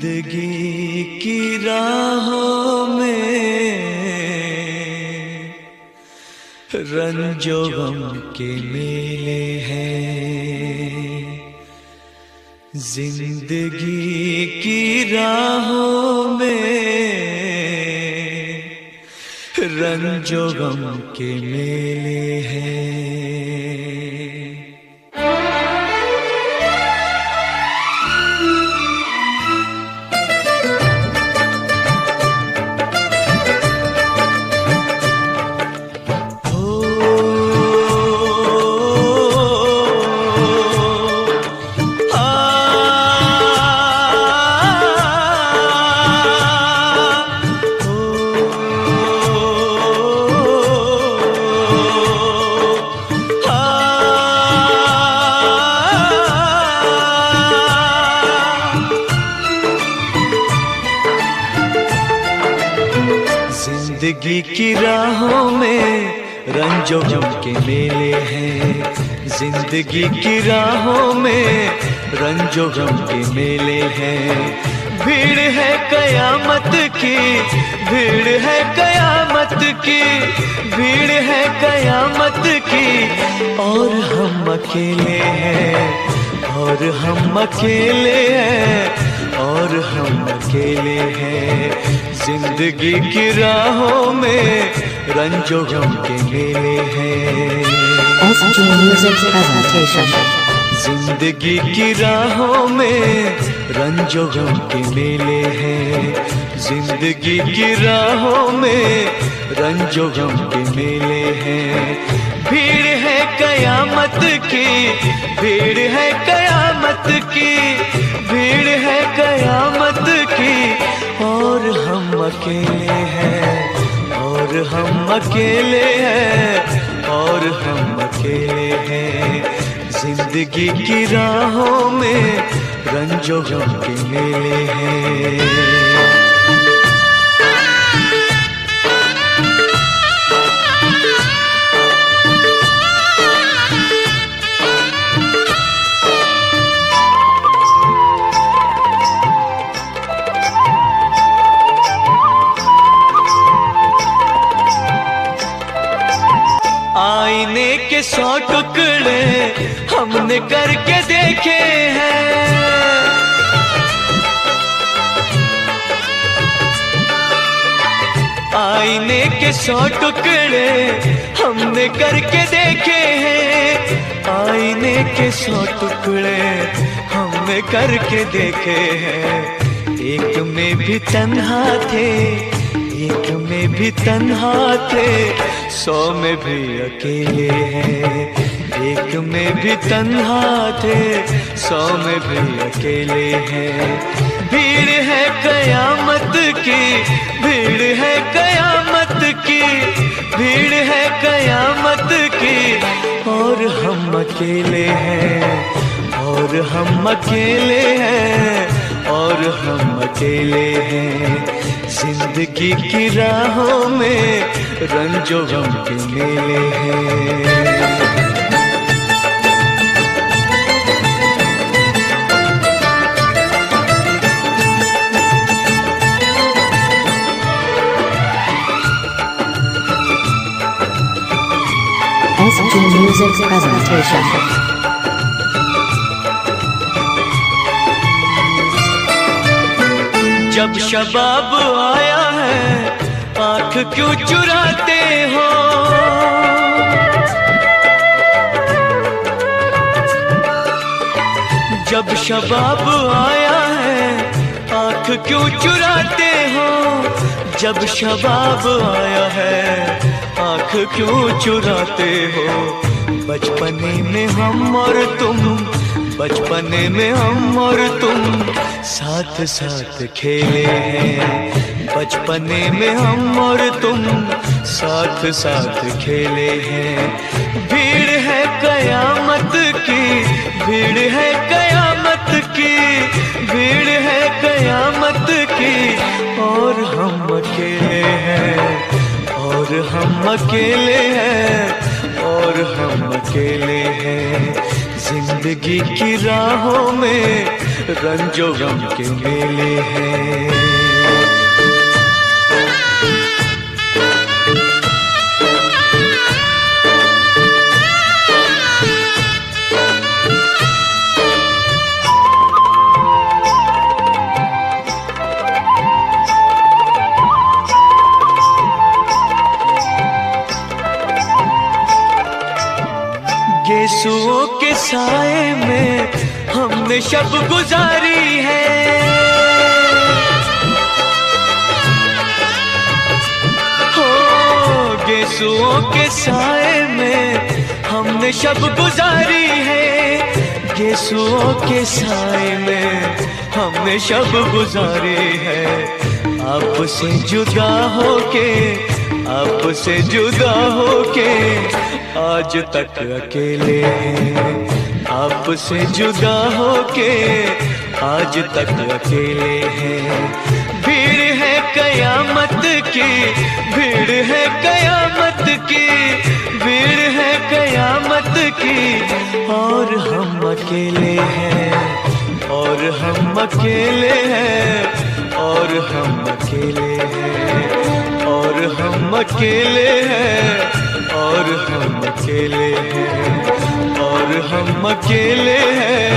जिंदगी की राहों में रंजो गम के मेले हैं। जिंदगी की राहों में रंजो गम के मेले हैं। जिंदगी की राहों में रंजो गम के मेले हैं। जिंदगी की राहों में रंजो गम के मेले हैं। भीड़ है कयामत की, भीड़ है कयामत की, भीड़ है कयामत की। और हम अकेले हैं, और हम अकेले हैं, और हम अकेले हैं। जिंदगी की राहों में रंजो गम के मेले हैं। SG Music Presentation। जिंदगी की राहों में रंजो गम के मेले हैं। जिंदगी की राहों में रंजो गम के मेले हैं। भीड़ है कयामत की, भीड़ है कयामत की, भीड़ है कयामत की। और हम अकेले हैं, और हम अकेले हैं, और हम अकेले हैं। जिंदगी की राहों में रंजो गम के मेले हैं। आईने के 100 टुकड़े हमने करके देखे हैं। आईने के 100 टुकड़े हमने करके देखे हैं। आईने के 100 टुकड़े हमने करके देखे हैं। एक में भी तन्हा थे, एक में भी तन्हा थे, 100 में भी अकेले हैं। एक में भी तन्हा थे, 100 में भी अकेले हैं। भीड़ है कयामत की, भीड़ है कयामत की, भीड़ है कयामत की। और हम अकेले हैं, और हम अकेले हैं, और हम अकेले हैं। जिंदगी की राहों में रंजो गम के मेले हैं। SG Music Presentation। जब शबाब आया है आँख क्यों चुराते हो। जब शबाब आया है आँख क्यों चुराते हो। जब शबाब आया है आँख क्यों चुराते हो। बचपने में हम और तुम, बचपने में हम और तुम साथ साथ खेले हैं। बचपने में हम और तुम साथ साथ खेले हैं। भीड़ है कयामत की, भीड़ है कयामत की, भीड़ है कयामत की। और हम अकेले हैं, और हम अकेले हैं, और हम अकेले हैं। जिंदगी की राहों में रंजो गम के मेले हैं। गेसुओं के साए में हमने शब गुजारी है, हो गेसुओं के साए में हमने शब गुजारी है, गेसुओं के साए में हमने शब गुजारी है। आपसे जुदा होके, आपसे जुदा होके आज तक अकेले हैं, आपसे जुदा होके आज तक अकेले हैं। भीड़ है कयामत की, भीड़ है कयामत की, भीड़ है कयामत की, और हम अकेले हैं, और हम अकेले हैं, और हम अकेले हैं, और हम अकेले हैं, और हम अकेले हैं, और हम अकेले हैं,